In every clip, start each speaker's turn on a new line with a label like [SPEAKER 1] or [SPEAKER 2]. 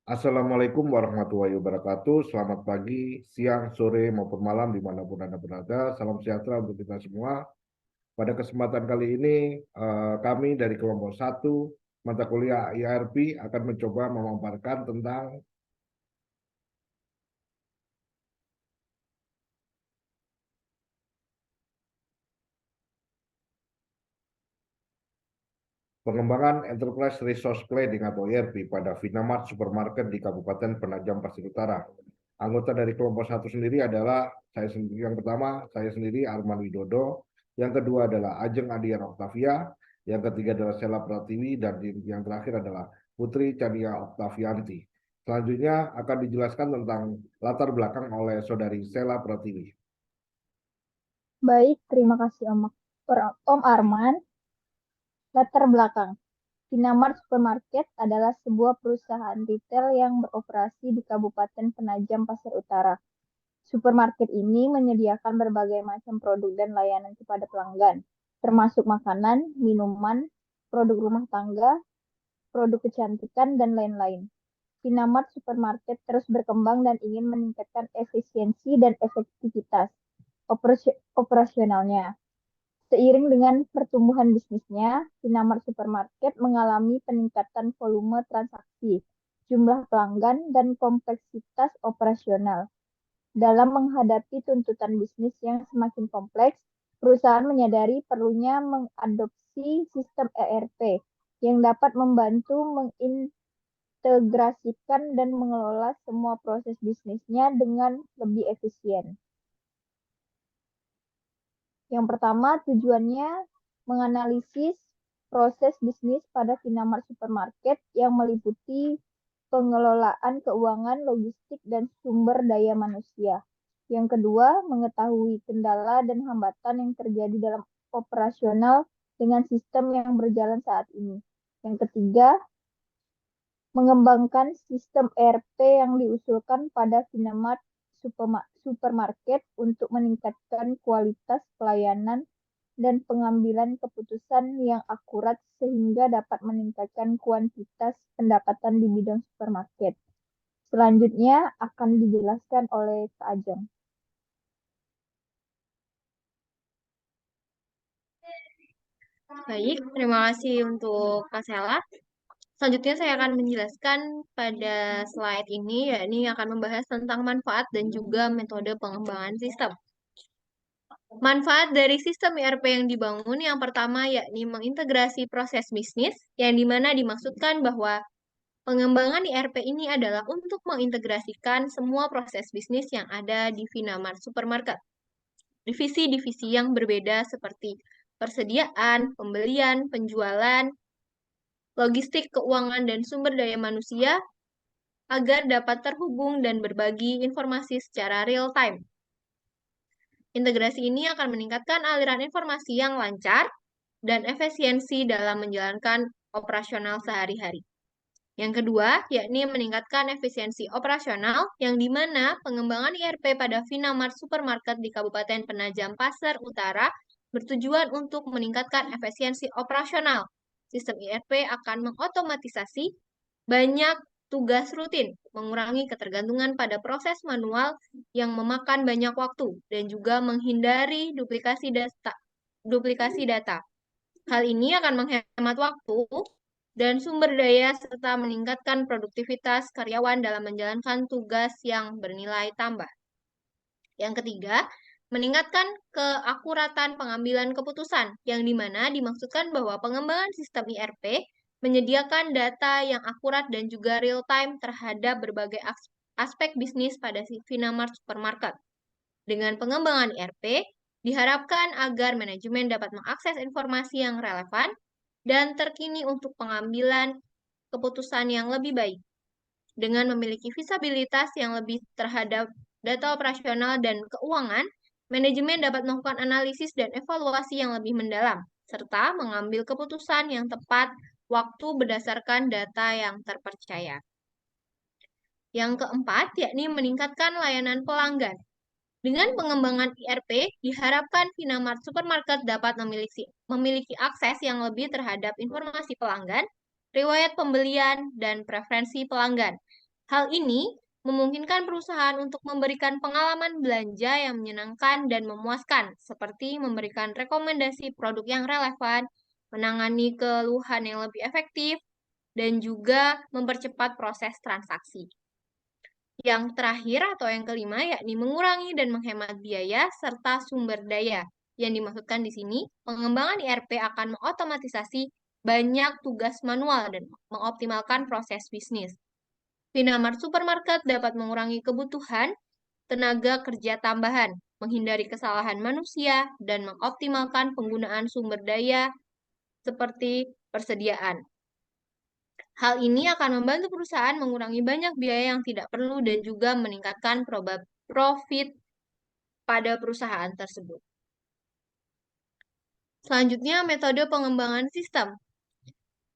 [SPEAKER 1] Assalamualaikum warahmatullahi wabarakatuh. Selamat pagi, siang, sore, maupun malam dimanapun Anda berada. Salam sejahtera untuk kita semua. Pada kesempatan kali ini, kami dari kelompok 1 mata kuliah IRP akan mencoba memaparkan tentang pengembangan Enterprise Resource Planning atau ERP pada Vinamart Supermarket di Kabupaten Penajam Pasir Utara. Anggota dari kelompok 1 sendiri adalah saya sendiri, yang pertama saya sendiri Arman Widodo, yang kedua adalah Ajeng Adian Oktavia, yang ketiga adalah Sela Pratiwi, dan yang terakhir adalah Putri Chania Oktavianti. Selanjutnya akan dijelaskan tentang latar belakang oleh Saudari Sela Pratiwi.
[SPEAKER 2] Baik, terima kasih Om Arman. Latar belakang. Vinamart Supermarket adalah sebuah perusahaan retail yang beroperasi di Kabupaten Penajam Pasir Utara. Supermarket ini menyediakan berbagai macam produk dan layanan kepada pelanggan, termasuk makanan, minuman, produk rumah tangga, produk kecantikan, dan lain-lain. Vinamart Supermarket terus berkembang dan ingin meningkatkan efisiensi dan efektivitas operasionalnya. Seiring dengan pertumbuhan bisnisnya, Vinamart Supermarket mengalami peningkatan volume transaksi, jumlah pelanggan, dan kompleksitas operasional. Dalam menghadapi tuntutan bisnis yang semakin kompleks, perusahaan menyadari perlunya mengadopsi sistem ERP yang dapat membantu mengintegrasikan dan mengelola semua proses bisnisnya dengan lebih efisien. Yang pertama, tujuannya menganalisis proses bisnis pada Vinamart Supermarket yang meliputi pengelolaan keuangan, logistik, dan sumber daya manusia. Yang kedua, mengetahui kendala dan hambatan yang terjadi dalam operasional dengan sistem yang berjalan saat ini. Yang ketiga, mengembangkan sistem ERP yang diusulkan pada Vinamart Supermarket untuk meningkatkan kualitas pelayanan dan pengambilan keputusan yang akurat sehingga dapat meningkatkan kuantitas pendapatan di bidang supermarket. Selanjutnya akan dijelaskan oleh Kak Ajeng.
[SPEAKER 3] Baik, terima kasih untuk Kak Sela. Selanjutnya saya akan menjelaskan pada slide ini, yakni akan membahas tentang manfaat dan juga metode pengembangan sistem. Manfaat dari sistem ERP yang dibangun yang pertama yakni mengintegrasi proses bisnis, yang dimana dimaksudkan bahwa pengembangan ERP ini adalah untuk mengintegrasikan semua proses bisnis yang ada di Vinamart Supermarket. Divisi-divisi yang berbeda seperti persediaan, pembelian, penjualan, logistik, keuangan, dan sumber daya manusia agar dapat terhubung dan berbagi informasi secara real time. Integrasi ini akan meningkatkan aliran informasi yang lancar dan efisiensi dalam menjalankan operasional sehari-hari. Yang kedua, yakni meningkatkan efisiensi operasional, yang di mana pengembangan ERP pada Vinamart Supermarket di Kabupaten Penajam Pasir Utara bertujuan untuk meningkatkan efisiensi operasional. Sistem ERP akan mengotomatisasi banyak tugas rutin, mengurangi ketergantungan pada proses manual yang memakan banyak waktu, dan juga menghindari duplikasi data. Hal ini akan menghemat waktu dan sumber daya serta meningkatkan produktivitas karyawan dalam menjalankan tugas yang bernilai tambah. Yang ketiga, meningkatkan keakuratan pengambilan keputusan, yang dimana dimaksudkan bahwa pengembangan sistem ERP menyediakan data yang akurat dan juga real time terhadap berbagai aspek bisnis pada Vinamart Supermarket. Dengan pengembangan ERP, diharapkan agar manajemen dapat mengakses informasi yang relevan dan terkini untuk pengambilan keputusan yang lebih baik. Dengan memiliki visibilitas yang lebih terhadap data operasional dan keuangan, manajemen dapat melakukan analisis dan evaluasi yang lebih mendalam, serta mengambil keputusan yang tepat waktu berdasarkan data yang terpercaya. Yang keempat, yakni meningkatkan layanan pelanggan. Dengan pengembangan ERP, diharapkan Vinamart Supermarket dapat memiliki akses yang lebih terhadap informasi pelanggan, riwayat pembelian, dan preferensi pelanggan. Hal ini memungkinkan perusahaan untuk memberikan pengalaman belanja yang menyenangkan dan memuaskan, seperti memberikan rekomendasi produk yang relevan, menangani keluhan yang lebih efektif, dan juga mempercepat proses transaksi. Yang terakhir atau yang kelima yakni mengurangi dan menghemat biaya serta sumber daya. Yang dimaksudkan di sini, pengembangan IRP akan mengotomatisasi banyak tugas manual dan mengoptimalkan proses bisnis. Vinamart Supermarket dapat mengurangi kebutuhan tenaga kerja tambahan, menghindari kesalahan manusia, dan mengoptimalkan penggunaan sumber daya seperti persediaan. Hal ini akan membantu perusahaan mengurangi banyak biaya yang tidak perlu dan juga meningkatkan profit pada perusahaan tersebut. Selanjutnya, metode pengembangan sistem.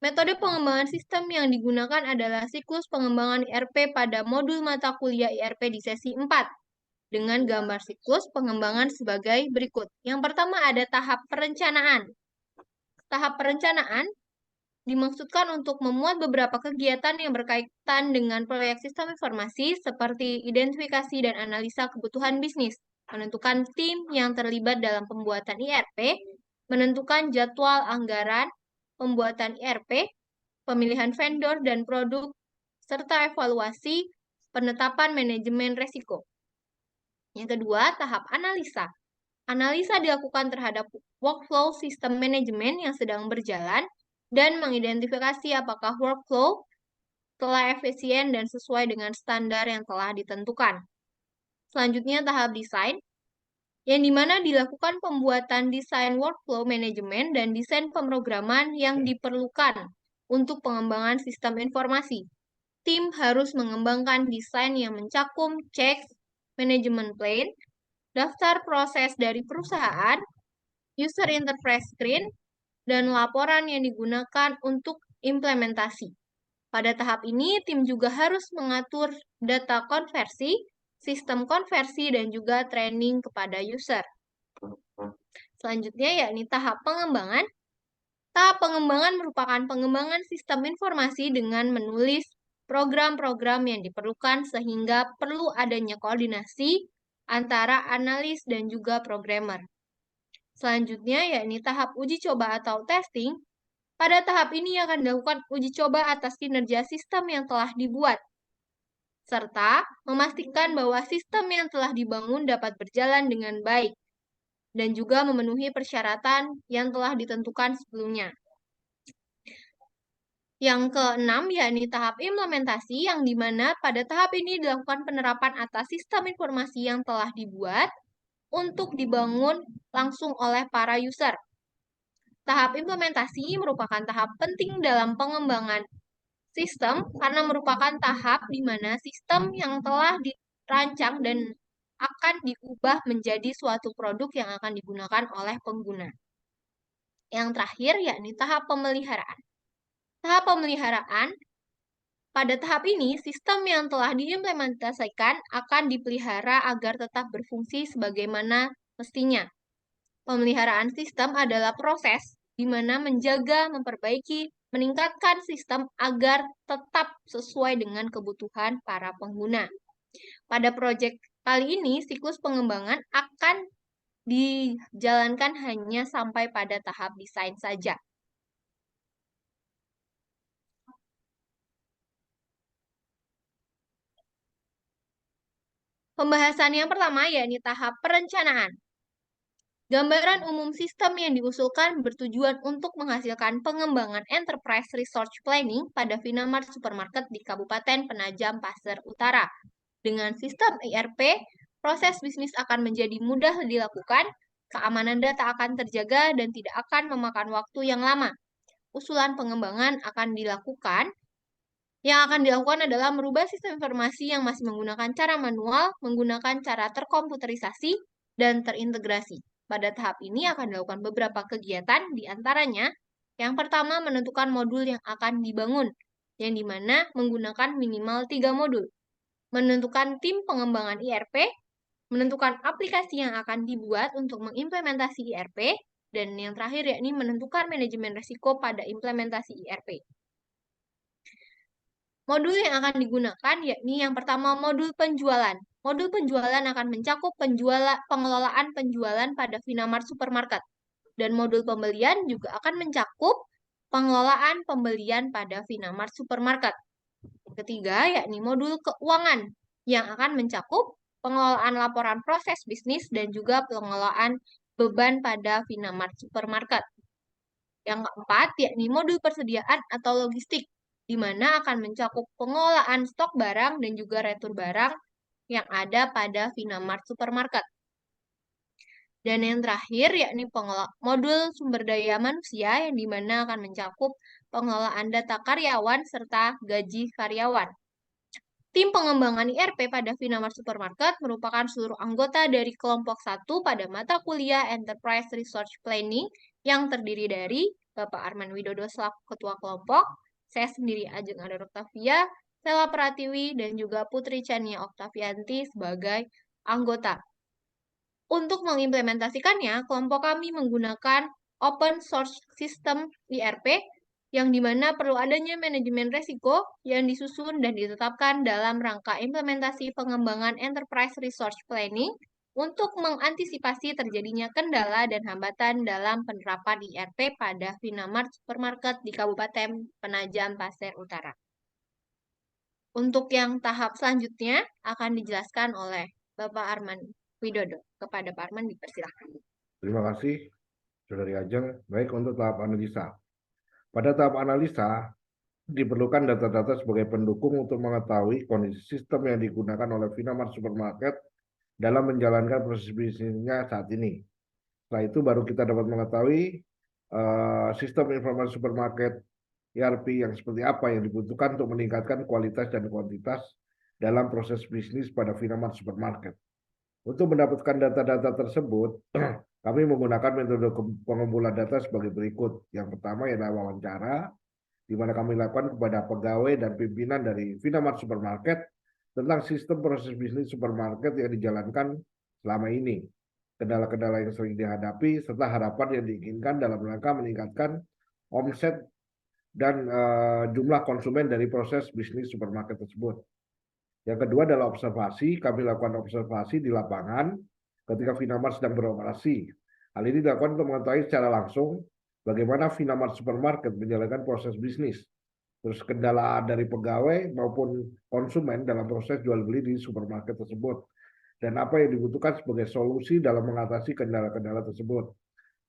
[SPEAKER 3] Metode pengembangan sistem yang digunakan adalah siklus pengembangan IRP pada modul mata kuliah IRP di sesi 4 dengan gambar siklus pengembangan sebagai berikut. Yang pertama ada tahap perencanaan. Tahap perencanaan dimaksudkan untuk memuat beberapa kegiatan yang berkaitan dengan proyek sistem informasi seperti identifikasi dan analisa kebutuhan bisnis, menentukan tim yang terlibat dalam pembuatan IRP, menentukan jadwal anggaran, pembuatan IRP, pemilihan vendor dan produk, serta evaluasi penetapan manajemen resiko. Yang kedua, tahap analisa. Analisa dilakukan terhadap workflow sistem manajemen yang sedang berjalan dan mengidentifikasi apakah workflow telah efisien dan sesuai dengan standar yang telah ditentukan. Selanjutnya, tahap desain, yang dimana dilakukan pembuatan desain workflow manajemen dan desain pemrograman yang diperlukan untuk pengembangan sistem informasi. Tim harus mengembangkan desain yang mencakup checks, management plan, daftar proses dari perusahaan, user interface screen, dan laporan yang digunakan untuk implementasi. Pada tahap ini, tim juga harus mengatur data konversi, sistem konversi, dan juga training kepada user. Selanjutnya yakni tahap pengembangan. Tahap pengembangan merupakan pengembangan sistem informasi dengan menulis program-program yang diperlukan sehingga perlu adanya koordinasi antara analis dan juga programmer. Selanjutnya yakni tahap uji coba atau testing. Pada tahap ini akan dilakukan uji coba atas kinerja sistem yang telah dibuat, serta memastikan bahwa sistem yang telah dibangun dapat berjalan dengan baik, dan juga memenuhi persyaratan yang telah ditentukan sebelumnya. Yang keenam yakni tahap implementasi, yang dimana pada tahap ini dilakukan penerapan atas sistem informasi yang telah dibuat untuk dibangun langsung oleh para user. Tahap implementasi merupakan tahap penting dalam pengembangan sistem karena merupakan tahap di mana sistem yang telah dirancang dan akan diubah menjadi suatu produk yang akan digunakan oleh pengguna. Yang terakhir yakni tahap pemeliharaan. Tahap pemeliharaan, pada tahap ini sistem yang telah diimplementasikan akan dipelihara agar tetap berfungsi sebagaimana mestinya. Pemeliharaan sistem adalah proses di mana menjaga, memperbaiki, meningkatkan sistem agar tetap sesuai dengan kebutuhan para pengguna. Pada proyek kali ini, siklus pengembangan akan dijalankan hanya sampai pada tahap desain saja. Pembahasan yang pertama yakni tahap perencanaan. Gambaran umum sistem yang diusulkan bertujuan untuk menghasilkan pengembangan enterprise resource planning pada Vinamart Supermarket di Kabupaten Penajam Pasir Utara. Dengan sistem IRP, proses bisnis akan menjadi mudah dilakukan, keamanan data akan terjaga dan tidak akan memakan waktu yang lama. Usulan pengembangan akan dilakukan. Yang akan dilakukan adalah merubah sistem informasi yang masih menggunakan cara manual, menggunakan cara terkomputerisasi, dan terintegrasi. Pada tahap ini akan dilakukan beberapa kegiatan, di antaranya yang pertama menentukan modul yang akan dibangun, yang dimana menggunakan minimal 3 modul. Menentukan tim pengembangan IRP, menentukan aplikasi yang akan dibuat untuk mengimplementasi IRP, dan yang terakhir yakni menentukan manajemen risiko pada implementasi IRP. Modul yang akan digunakan yakni yang pertama modul penjualan. Modul penjualan akan mencakup pengelolaan penjualan pada Vinamart Supermarket. Dan modul pembelian juga akan mencakup pengelolaan pembelian pada Vinamart Supermarket. Ketiga, yakni modul keuangan yang akan mencakup pengelolaan laporan proses bisnis dan juga pengelolaan beban pada Vinamart Supermarket. Yang keempat, yakni modul persediaan atau logistik, di mana akan mencakup pengelolaan stok barang dan juga retur barang yang ada pada Vinamart Supermarket. Dan yang terakhir, yakni modul sumber daya manusia, yang di mana akan mencakup pengelolaan data karyawan serta gaji karyawan. Tim pengembangan IRP pada Vinamart Supermarket merupakan seluruh anggota dari kelompok 1 pada mata kuliah Enterprise Resource Planning yang terdiri dari Bapak Arman Widodo selaku Ketua Kelompok, saya sendiri Ajeng Adar Oktavia, Stella Pratiwi, dan juga Putri Chania Oktavianti sebagai anggota. Untuk mengimplementasikannya, kelompok kami menggunakan Open Source System IRP yang dimana perlu adanya manajemen resiko yang disusun dan ditetapkan dalam rangka implementasi pengembangan Enterprise Resource Planning untuk mengantisipasi terjadinya kendala dan hambatan dalam penerapan IRP pada Vinamart Supermarket di Kabupaten Penajam Pasir Utara. Untuk yang tahap selanjutnya akan dijelaskan oleh Bapak Arman Widodo. Kepada Pak Arman dipersilakan.
[SPEAKER 1] Terima kasih, Saudari Ajeng. Baik, untuk tahap analisa. Pada tahap analisa, diperlukan data-data sebagai pendukung untuk mengetahui kondisi sistem yang digunakan oleh Vinamart Supermarket dalam menjalankan proses bisnisnya saat ini. Setelah itu baru kita dapat mengetahui sistem informasi supermarket ERP yang seperti apa yang dibutuhkan untuk meningkatkan kualitas dan kuantitas dalam proses bisnis pada Vinamart Supermarket. Untuk mendapatkan data-data tersebut, kami menggunakan metode pengumpulan data sebagai berikut. Yang pertama ialah wawancara, di mana kami lakukan kepada pegawai dan pimpinan dari Vinamart Supermarket tentang sistem proses bisnis supermarket yang dijalankan selama ini, kendala-kendala yang sering dihadapi, serta harapan yang diinginkan dalam rangka meningkatkan omset dan jumlah konsumen dari proses bisnis supermarket tersebut. Yang kedua adalah observasi. Kami lakukan observasi di lapangan ketika Vinamart sedang beroperasi. Hal ini dilakukan untuk mengetahui secara langsung bagaimana Vinamart Supermarket menjalankan proses bisnis, terus kendala dari pegawai maupun konsumen dalam proses jual beli di supermarket tersebut, dan apa yang dibutuhkan sebagai solusi dalam mengatasi kendala-kendala tersebut.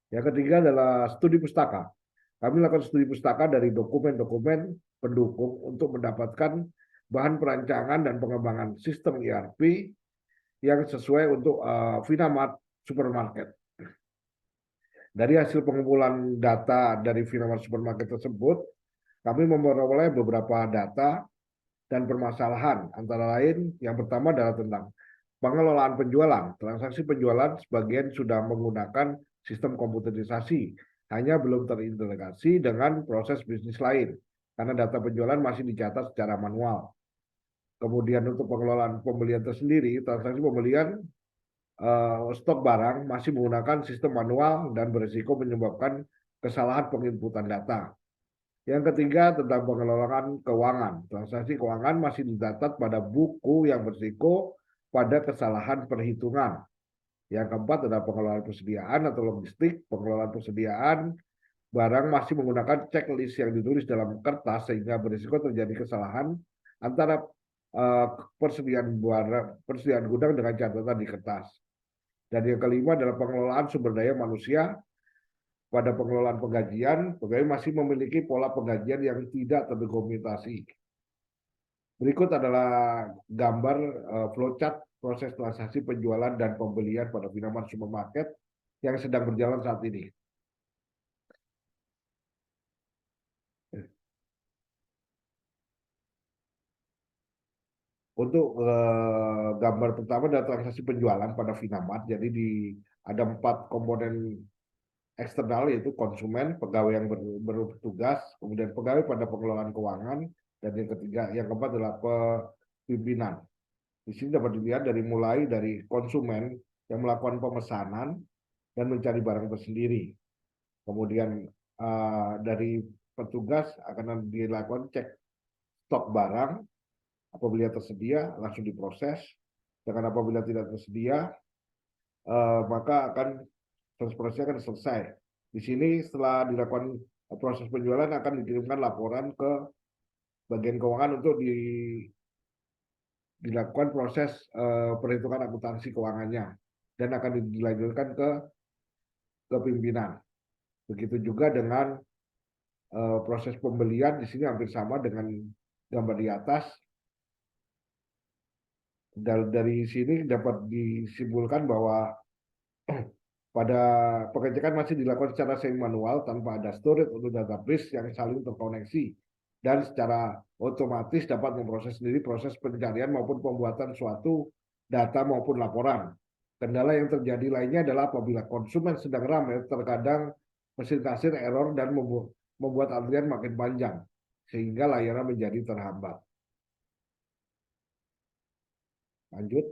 [SPEAKER 1] Yang ketiga adalah studi pustaka. Kami lakukan studi pustaka dari dokumen-dokumen pendukung untuk mendapatkan bahan perancangan dan pengembangan sistem ERP yang sesuai untuk Vinamart Supermarket. Dari hasil pengumpulan data dari Vinamart Supermarket tersebut, kami memperoleh beberapa data dan permasalahan. Antara lain, yang pertama adalah tentang pengelolaan penjualan. Transaksi penjualan sebagian sudah menggunakan sistem komputerisasi, hanya belum terintegrasi dengan proses bisnis lain, karena data penjualan masih dicatat secara manual. Kemudian untuk pengelolaan pembelian tersendiri, transaksi pembelian stok barang masih menggunakan sistem manual dan berisiko menyebabkan kesalahan penginputan data. Yang ketiga tentang pengelolaan keuangan. Transaksi keuangan masih dicatat pada buku yang berisiko pada kesalahan perhitungan. Yang keempat adalah pengelolaan persediaan atau logistik. Pengelolaan persediaan barang masih menggunakan checklist yang ditulis dalam kertas sehingga berisiko terjadi kesalahan antara persediaan gudang dengan catatan di kertas. Dan yang kelima adalah pengelolaan sumber daya manusia. Pada pengelolaan penggajian, pegawai masih memiliki pola penggajian yang tidak terdokumentasi. Berikut adalah gambar flowchart proses transaksi penjualan dan pembelian pada Vinamart Supermarket yang sedang berjalan saat ini. Untuk gambar pertama adalah transaksi penjualan pada Vinamart. Jadi ada 4 komponen eksternal, yaitu konsumen, pegawai yang bertugas, kemudian pegawai pada pengelolaan keuangan, dan yang ketiga, yang keempat adalah pimpinan. Di sini dapat dilihat dari konsumen yang melakukan pemesanan dan mencari barang tersendiri. Kemudian dari petugas akan dilakukan cek stok barang, apabila tersedia langsung diproses, dan apabila tidak tersedia maka akan prosesnya akan selesai. Di sini setelah dilakukan proses penjualan akan dikirimkan laporan ke bagian keuangan untuk dilakukan proses perhitungan akuntansi keuangannya dan akan dilanjutkan ke pimpinan. Begitu juga dengan proses pembelian, di sini hampir sama dengan gambar di atas. Dari sini dapat disimpulkan bahwa pada pengecekan masih dilakukan secara semi manual tanpa ada storage untuk database yang saling terkoneksi dan secara otomatis dapat memproses sendiri proses pencarian maupun pembuatan suatu data maupun laporan. Kendala yang terjadi lainnya adalah apabila konsumen sedang ramai, terkadang mesin kasir error dan membuat antrian makin panjang sehingga layanan menjadi terhambat. Lanjut.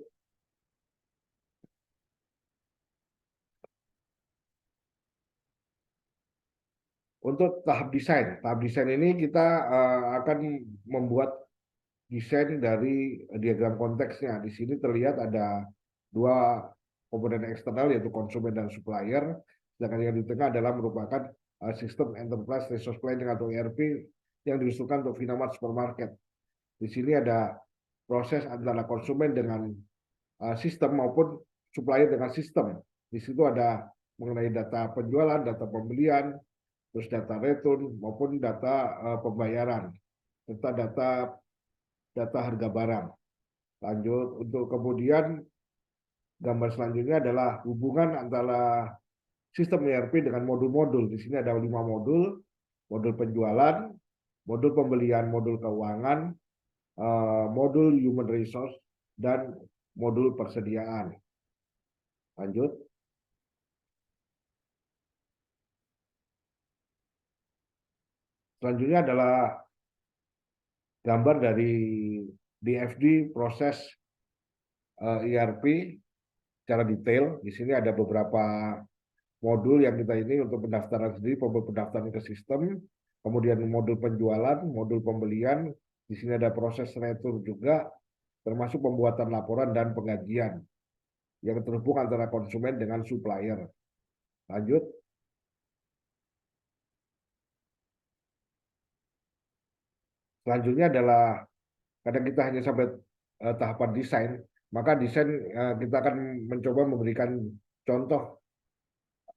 [SPEAKER 1] Untuk tahap desain ini kita akan membuat desain dari diagram konteksnya. Di sini terlihat ada dua komponen eksternal yaitu konsumen dan supplier. Sedangkan yang di tengah adalah merupakan sistem enterprise resource planning atau ERP yang diusulkan untuk Vinamart Supermarket. Di sini ada proses antara konsumen dengan sistem maupun supplier dengan sistem. Di situ ada mengenai data penjualan, data pembelian, terus data return maupun data pembayaran, serta data harga barang. Lanjut, untuk kemudian gambar selanjutnya adalah hubungan antara sistem ERP dengan modul-modul. Di sini ada 5 modul: modul penjualan, modul pembelian, modul keuangan, modul human resource, dan modul persediaan. Lanjut. Selanjutnya adalah gambar dari DFD proses ERP secara detail. Di sini ada beberapa modul yang kita ini untuk pendaftaran sendiri, pendaftaran ke sistem, kemudian modul penjualan, modul pembelian. Di sini ada proses retur juga, termasuk pembuatan laporan dan penggajian yang terhubung antara konsumen dengan supplier. Lanjut. Selanjutnya adalah kadang kita hanya sampai tahapan desain, maka desain kita akan mencoba memberikan contoh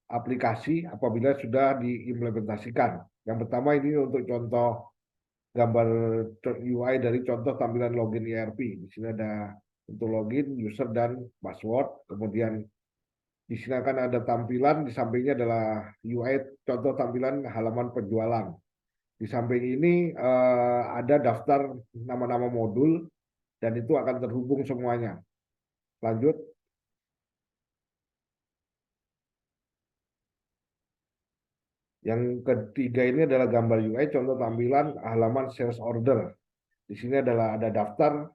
[SPEAKER 1] aplikasi apabila sudah diimplementasikan. Yang pertama ini untuk contoh gambar UI dari contoh tampilan login ERP. Di sini ada untuk login, user, dan password. Kemudian di sini akan ada tampilan, di sampingnya adalah UI contoh tampilan halaman penjualan. Di samping ini ada daftar nama-nama modul dan itu akan terhubung semuanya. Lanjut. Yang ketiga ini adalah gambar UI contoh tampilan halaman sales order. Di sini adalah ada daftar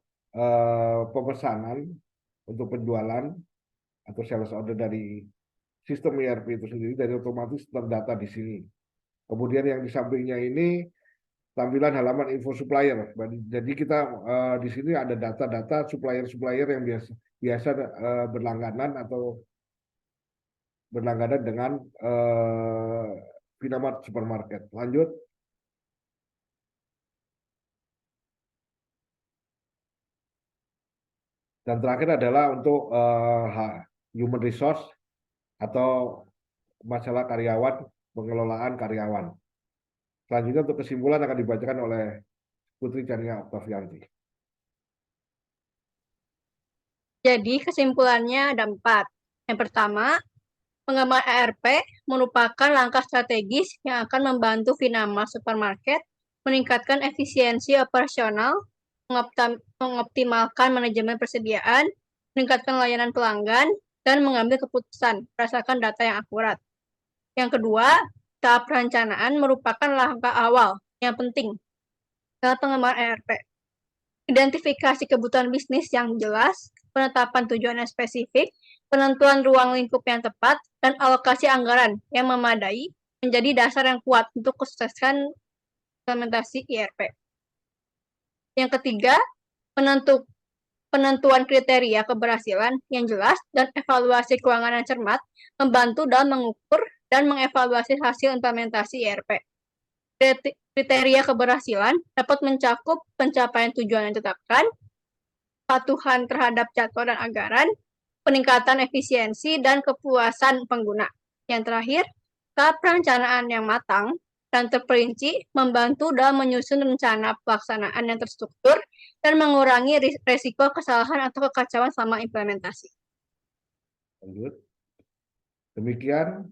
[SPEAKER 1] pemesanan untuk penjualan atau sales order dari sistem ERP itu sendiri, dari otomatis terdata di sini. Kemudian yang di sampingnya ini tampilan halaman info supplier. Jadi kita di sini ada data-data supplier-supplier yang biasa berlangganan atau berlangganan dengan Vinamart Supermarket. Lanjut. Dan terakhir adalah untuk human resource atau masalah karyawan, pengelolaan karyawan. Selanjutnya untuk kesimpulan akan dibacakan oleh Putri Chania Oktavianti.
[SPEAKER 4] Jadi kesimpulannya ada 4. Yang pertama, pengembangan ERP merupakan langkah strategis yang akan membantu Vinamart Supermarket meningkatkan efisiensi operasional, mengoptimalkan manajemen persediaan, meningkatkan layanan pelanggan, dan mengambil keputusan berdasarkan data yang akurat. Yang kedua, tahap perencanaan merupakan langkah awal yang penting dalam pengembangan ERP. Identifikasi kebutuhan bisnis yang jelas, penetapan tujuan yang spesifik, penentuan ruang lingkup yang tepat, dan alokasi anggaran yang memadai menjadi dasar yang kuat untuk kesuksesan implementasi ERP. Yang ketiga, penentuan kriteria keberhasilan yang jelas dan evaluasi keuangan yang cermat membantu dalam mengukur dan mengevaluasi hasil implementasi IRP. Kriteria keberhasilan dapat mencakup pencapaian tujuan yang ditetapkan, kepatuhan terhadap jadwal dan anggaran, peningkatan efisiensi dan kepuasan pengguna. Yang terakhir, tahap perencanaan yang matang dan terperinci membantu dalam menyusun rencana pelaksanaan yang terstruktur dan mengurangi risiko kesalahan atau kekacauan selama implementasi.
[SPEAKER 1] Lanjut. Demikian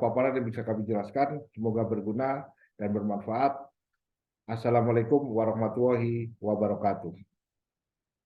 [SPEAKER 1] paparan yang bisa kami jelaskan. Semoga berguna dan bermanfaat. Assalamualaikum warahmatullahi wabarakatuh.